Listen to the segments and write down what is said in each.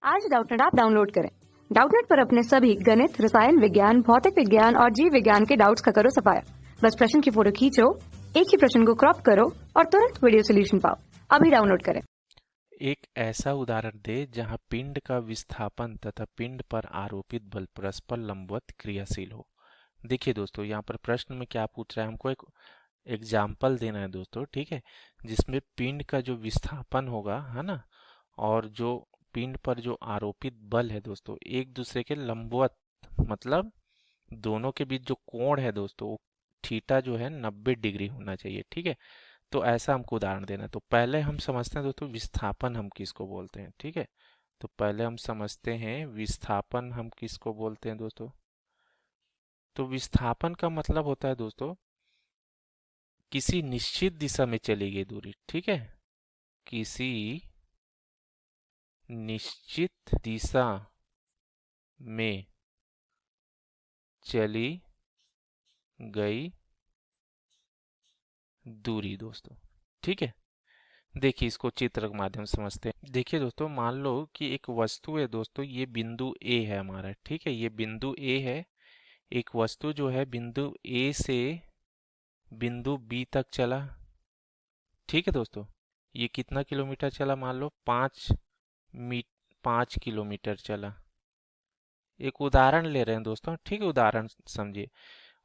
आज Doubtnut app download करें। Doubtnut पर अपने सभी गणित, रसायन विज्ञान, भौतिक विज्ञान और जीव विज्ञान के डाउट्स का करो सफाया। बस प्रश्न की फोटो खींचो, एक ही प्रश्न को क्रॉप करो और तुरंत वीडियो सोल्यूशन पाओ। अभी डाउनलोड करें। एक ऐसा उदाहरण दे जहां पिंड का विस्थापन तथा पिंड पर आरोपित बल परस्पर लंबवत क्रियाशील हो। देखिए दोस्तों, यहाँ पर प्रश्न में क्या पूछ रहा है, हमको एक एग्जाम्पल देना है दोस्तों, ठीक है, जिसमें पिंड का जो विस्थापन होगा, है ना, और जो पिंड पर जो आरोपित बल है दोस्तों, एक दूसरे के लंबवत, मतलब दोनों के बीच जो कोण है दोस्तों, वो थीटा जो है 90 डिग्री होना चाहिए, ठीक है। तो ऐसा हमको उदाहरण देना है। तो पहले हम समझते हैं दोस्तों विस्थापन हम किसको बोलते हैं, ठीक है। तो पहले हम समझते हैं विस्थापन हम किसको बोलते हैं दोस्तों। तो विस्थापन का मतलब होता है दोस्तों किसी निश्चित दिशा में चली गई दूरी, ठीक है, किसी निश्चित दिशा में चली गई दूरी दोस्तों, ठीक है। देखिए इसको चित्र के माध्यम से समझते हैं। देखिए दोस्तों, मान लो कि एक वस्तु है दोस्तों, ये बिंदु ए है हमारा, ठीक है, ये बिंदु ए है। एक वस्तु जो है बिंदु ए से बिंदु बी तक चला, ठीक है दोस्तों। ये कितना किलोमीटर चला, मान लो 5 किलोमीटर चला। एक उदाहरण ले रहे हैं दोस्तों, ठीक है, उदाहरण समझिए।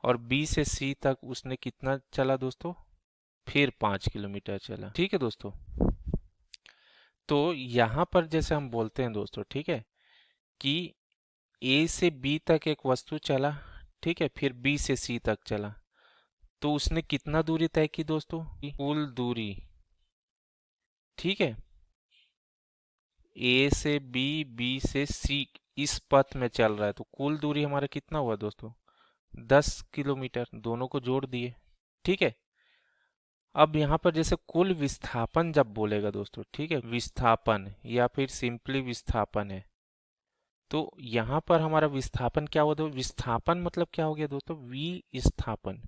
और बी से सी तक उसने कितना चला दोस्तों, फिर 5 किलोमीटर चला, ठीक है दोस्तों। तो यहाँ पर जैसे हम बोलते हैं दोस्तों, ठीक है, कि ए से बी तक एक वस्तु चला, ठीक है, फिर बी से सी तक चला, तो उसने कितना दूरी तय की दोस्तों, कुल दूरी, ठीक है, ए से बी, बी से सी, इस पथ में चल रहा है, तो कुल दूरी हमारा कितना हुआ दोस्तों, 10 किलोमीटर, दोनों को जोड़ दिए, ठीक है। अब यहाँ पर जैसे कुल विस्थापन जब बोलेगा दोस्तों, ठीक है, विस्थापन या फिर सिंपली विस्थापन है, तो यहाँ पर हमारा विस्थापन क्या हुआ दोस्तों, विस्थापन मतलब क्या हो गया दोस्तों, विस्थापन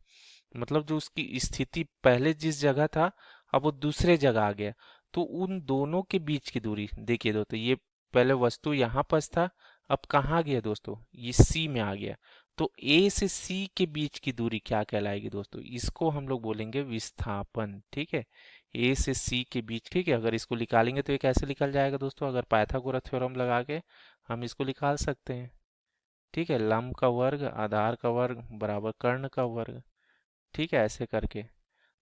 मतलब जो उसकी स्थिति पहले जिस जगह था अब वो दूसरे जगह आ गया, तो उन दोनों के बीच की दूरी देखिए दोस्तों, ये पहले वस्तु यहाँ पर था, अब कहाँ गया दोस्तों, ये सी में आ गया, तो ए से सी के बीच की दूरी क्या कहलाएगी दोस्तों, इसको हम लोग बोलेंगे विस्थापन, ठीक है। ए से सी के बीच, ठीक है, अगर इसको निकालेंगे तो ये कैसे निकल जाएगा दोस्तों, अगर पाइथागोरस थ्योरम लगा के हम इसको निकाल सकते हैं, ठीक है, लंब का वर्ग आधार का वर्ग बराबर कर्ण का वर्ग, ठीक है, ऐसे करके।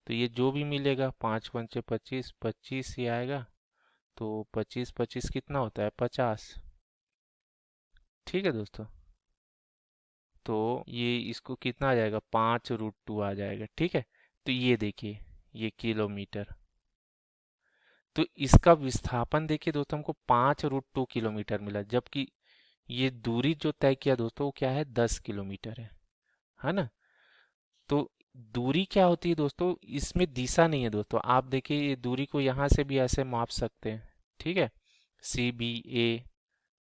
तो ये जो भी मिलेगा 5 × 5 = 25, 25 ही आएगा, तो 25 25 कितना होता है, 50, ठीक है दोस्तों। तो ये इसको कितना आ जाएगा, 5√2 आ जाएगा, ठीक है। तो ये देखिए, ये किलोमीटर, तो इसका विस्थापन देखिए दोस्तों, हमको 5√2 किलोमीटर मिला, जबकि ये दूरी जो तय किया दोस्तों वो क्या है, 10 किलोमीटर है ना। तो दूरी क्या होती है दोस्तों, इसमें दिशा नहीं है दोस्तों, आप देखिए ये दूरी को यहाँ से भी ऐसे माप सकते हैं, ठीक है, सी बी ए,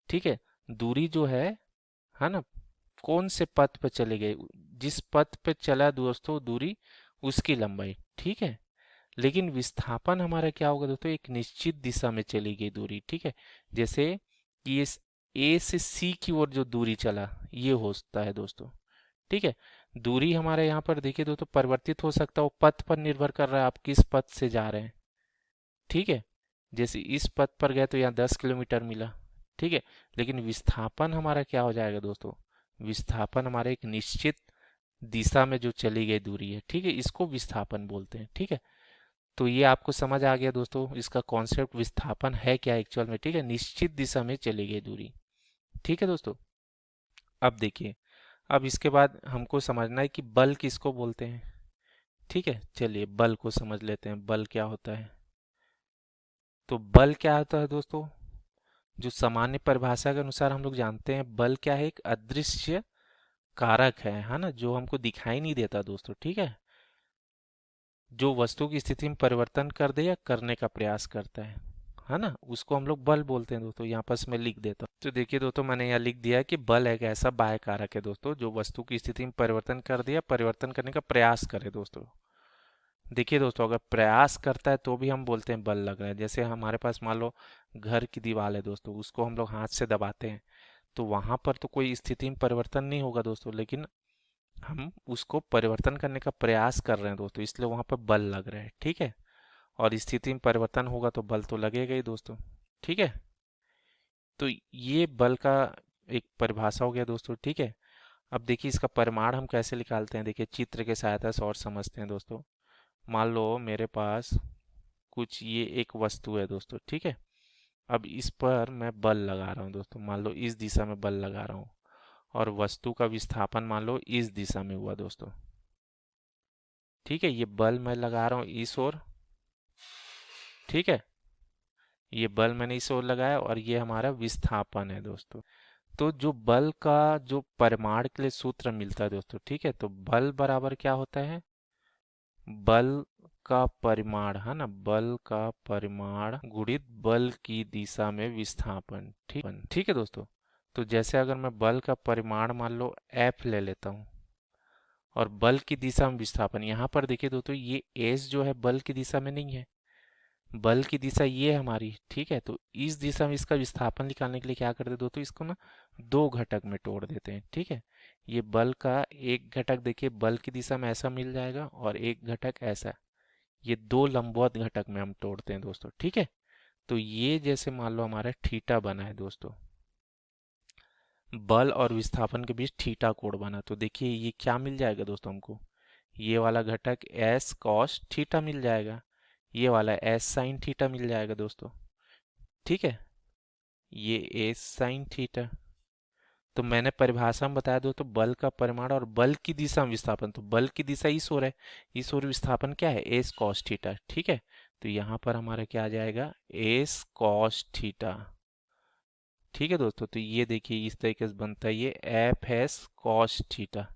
ठीक है। दूरी जो है ना, कौन से पथ पे चले गए, जिस पथ पे चला दोस्तों दूरी, उसकी लंबाई, ठीक है। लेकिन विस्थापन हमारा क्या होगा दोस्तों, एक निश्चित दिशा में चली गई दूरी, ठीक है। जैसे कि ये ए से सी की ओर जो दूरी चला, ये होता है दोस्तों, ठीक है। दूरी हमारे यहाँ पर देखिए दोस्तों परिवर्तित हो सकता है, वो पथ पर निर्भर कर रहा है आप किस पथ से जा रहे हैं, ठीक है। जैसे इस पथ पर गए तो यहाँ 10 किलोमीटर मिला, ठीक है। लेकिन विस्थापन हमारा क्या हो जाएगा दोस्तों, विस्थापन हमारे एक निश्चित दिशा में जो चली गई दूरी है, ठीक है, इसको विस्थापन बोलते हैं, ठीक है। तो ये आपको समझ आ गया दोस्तों, इसका कॉन्सेप्ट विस्थापन है क्या एक्चुअल में, ठीक है, निश्चित दिशा में चली गई दूरी, ठीक है दोस्तों। अब देखिए, अब इसके बाद हमको समझना है कि बल किसको बोलते हैं, ठीक है। चलिए बल को समझ लेते हैं, बल क्या होता है। तो बल क्या होता है दोस्तों, जो सामान्य परिभाषा के अनुसार हम लोग जानते हैं, बल क्या है, एक अदृश्य कारक है ना, जो हमको दिखाई नहीं देता दोस्तों, ठीक है, जो वस्तु की स्थिति में परिवर्तन कर दे या करने का प्रयास करता है ना, उसको हम लोग बल बोलते हैं दोस्तों। यहाँ पर मैं लिख देता हूँ, तो देखिए दोस्तों मैंने यहाँ लिख दिया है कि बल एक ऐसा बाह्य कारक है दोस्तों, जो वस्तु की स्थिति में परिवर्तन कर दे या परिवर्तन करने का प्रयास करे दोस्तों, देखिए दोस्तों, अगर प्रयास करता है तो भी हम बोलते हैं बल लग रहा है। जैसे हमारे पास मान लो घर की दीवार है दोस्तों, उसको हम लोग हाथ से दबाते हैं, तो वहां पर तो कोई स्थिति में परिवर्तन नहीं होगा दोस्तों, लेकिन हम उसको परिवर्तन करने का प्रयास कर रहे हैं दोस्तों, इसलिए वहां पर बल लग रहा है। ठीक है, और स्थिति में परिवर्तन होगा तो बल तो लगेगा ही दोस्तों। ठीक है, तो ये बल का एक परिभाषा हो गया दोस्तों। ठीक है, अब देखिए इसका परिमाण हम कैसे निकालते हैं, देखिए चित्र के सहायता से और समझते हैं दोस्तों। मान लो मेरे पास कुछ ये एक वस्तु है दोस्तों। ठीक है, अब इस पर मैं बल लगा रहा हूँ दोस्तों, मान लो इस दिशा में बल लगा रहा हूँ, और वस्तु का विस्थापन मान लो इस दिशा में हुआ दोस्तों। ठीक है, ये बल मैं लगा रहा हूँ इस ओर। ठीक है, ये बल मैंने इस ओर लगाया और ये हमारा विस्थापन है दोस्तों। तो जो बल का जो परिमाण के लिए सूत्र मिलता है दोस्तों, ठीक है, तो बल बराबर क्या होता है, बल का परिमाण, है ना, बल का परिमाण गुणित बल की दिशा में विस्थापन। ठीक है दोस्तों, तो जैसे अगर मैं बल का परिमाण मान लो F ले लेता हूँ, और बल की दिशा में विस्थापन, यहाँ पर देखिए दोस्तों ये S जो है बल की दिशा में नहीं है, बल की दिशा ये है हमारी। ठीक है, तो इस दिशा में इसका विस्थापन निकालने के लिए क्या करते हैं दोस्तों, इसको ना दो घटक में तोड़ देते हैं। ठीक है, ये बल का एक घटक देखिए बल की दिशा में ऐसा मिल जाएगा, और एक घटक ऐसा, ये दो लंबवत घटक में हम तोड़ते हैं दोस्तों। ठीक है, तो ये जैसे मान लो हमारा थीटा बना है दोस्तों, बल और विस्थापन के बीच थीटा कोण बना, तो देखिए ये क्या मिल जाएगा दोस्तों हमको, ये वाला घटक एस कॉस थीटा मिल जाएगा, ये वाला एस साइन थीटा मिल जाएगा दोस्तों। ठीक है, ये एस साइन थीटा। तो मैंने परिभाषा में बताया दोस्तों, बल का परिमाण और बल की दिशा में विस्थापन, तो बल की दिशा इस ओर है, इस ओर विस्थापन क्या है, एस कॉस थीटा। ठीक है, तो यहाँ पर हमारा क्या आ जाएगा, एस कॉस थीटा। ठीक है दोस्तों, तो ये देखिए इस तरीके से बनता है ये एफ एस कॉस थीटा।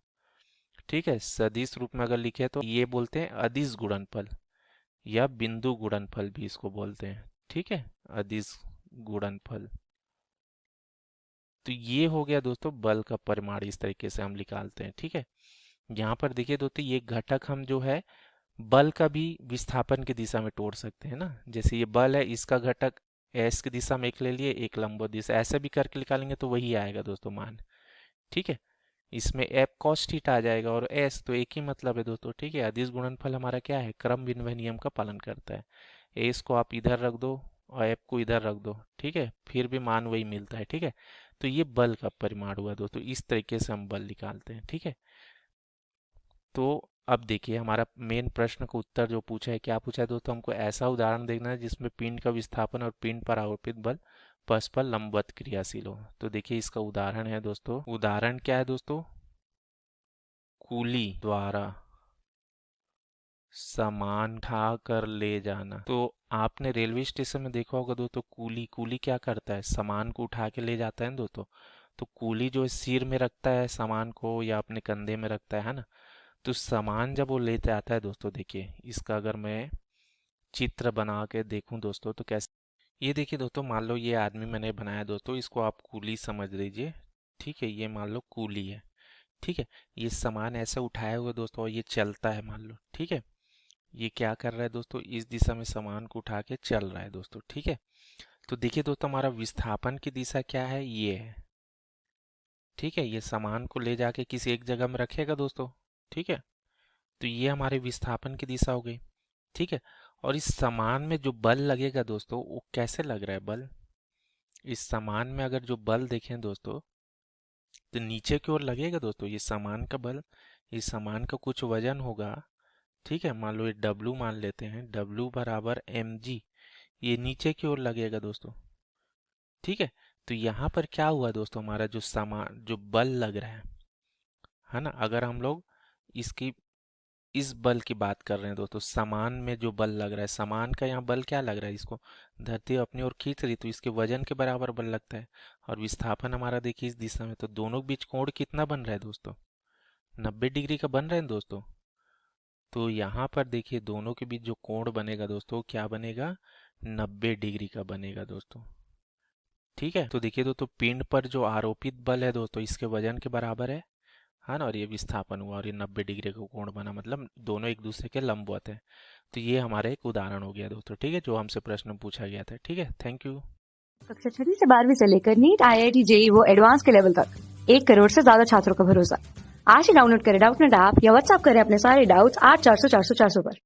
ठीक है, सदिश रूप में अगर लिखे तो ये बोलते हैं अदिश गुणनफल, या बिंदु गुणनफल भी इसको बोलते हैं। ठीक है, अदिश गुणनफल। तो ये हो गया दोस्तों बल का परिमाण, इस तरीके से हम निकालते हैं। ठीक है, यहाँ पर देखिए दोस्तों ये घटक हम जो है बल का भी विस्थापन की दिशा में तोड़ सकते हैं ना, जैसे ये बल है, इसका घटक एस की दिशा में एक ले लिए, एक लंबवत दिशा, ऐसे भी करके निकालेंगे तो वही आएगा दोस्तों मान। ठीक है, इसमें एफ कॉस थीटा आ जाएगा, और एस तो एक ही मतलब है दोस्तों। ठीक है, अदिश गुणनफल हमारा क्या है, क्रम विनिमय नियम का पालन करता है। एस को आप इधर रख दो और एफ को इधर रख दो, ठीक है, फिर भी मान वही मिलता है। ठीक है, तो ये बल का परिमाण हुआ दोस्तों, इस तरीके से हम बल निकालते हैं। ठीक है, तो अब देखिए हमारा मेन प्रश्न का उत्तर जो पूछा है, क्या पूछा है दोस्तों, हमको ऐसा उदाहरण देखना है जिसमें पिंड का विस्थापन और पिंड पर आरोपित बल परस्पर लंबवत क्रियाशील हो। तो देखिए इसका उदाहरण है दोस्तों, उदाहरण क्या है दोस्तों, कूली द्वारा सामान उठा कर ले जाना। तो आपने रेलवे स्टेशन में देखा होगा दोस्तों, कूली कूली क्या करता है, सामान को उठा के ले जाता है ना दोस्तों। तो कूली जो है सिर में रखता है सामान को, या अपने कंधे में रखता है ना। तो सामान जब वो लेते आता है दोस्तों, देखिए इसका अगर मैं चित्र बना के देखूं दोस्तों तो कैसे, ये देखिए दोस्तों, मान लो ये आदमी मैंने बनाया दोस्तों, इसको आप कूली समझ लीजिए। ठीक है, ये मान लो कूली है। ठीक है, ये सामान ऐसे उठाया हुआ दोस्तों, और ये चलता है मान लो। ठीक है, ये क्या कर रहा है दोस्तों, इस दिशा में सामान को उठा के चल रहा है दोस्तों। ठीक है, तो देखिए दोस्तों हमारा विस्थापन की दिशा क्या है, ये है। ठीक है, ये सामान को ले जाके किसी एक जगह में रखेगा दोस्तों। ठीक है, तो ये हमारे विस्थापन की दिशा हो गई। ठीक है, और इस सामान में जो बल लगेगा दोस्तों, वो कैसे लग रहा है बल, इस सामान में अगर जो बल देखें दोस्तों, तो नीचे की ओर लगेगा दोस्तों ये सामान का बल, इस सामान का कुछ वजन होगा। ठीक है, मान लो ये W मान लेते हैं, W बराबर mg, ये नीचे की ओर लगेगा दोस्तों। ठीक है, तो यहाँ पर क्या हुआ दोस्तों, हमारा जो सामान जो बल लग रहा है ना, अगर हम लोग इसकी इस बल की बात कर रहे हैं दोस्तों, सामान में जो बल लग रहा है, सामान का यहाँ बल क्या लग रहा है, इसको धरती अपनी ओर खींच रही, तो इसके वजन के बराबर बल लगता है। और विस्थापन हमारा देखिए इस दिशा में, तो दोनों के बीच कोण कितना बन रहा है दोस्तों, 90 डिग्री का बन रहा है दोस्तों। तो यहाँ पर देखिए दोनों के बीच जो कोण बनेगा दोस्तों, क्या बनेगा, 90 डिग्री का बनेगा दोस्तों। ठीक है, तो देखिए दोस्तों पिंड पर जो आरोपित बल है दोस्तों, इसके वजन के बराबर है, है ना, और ये विस्थापन हुआ और ये 90 डिग्री का कोण बना, मतलब दोनों एक दूसरे के लंबवत है। तो ये हमारा एक उदाहरण हो गया दोस्तों, ठीक है, जो हमसे प्रश्न पूछा गया था। ठीक है, थैंक यू। कक्षा 6 से 12वीं से लेकर नीट, IIT, जेईई वो एडवांस के लेवल तक 1 करोड़ से ज्यादा छात्रों का भरोसा। आज ही डाउनलोड करें डाउटनेट ऐप या व्हाट्सएप करें अपने सारे डाउट्स 8400 400 400 पर।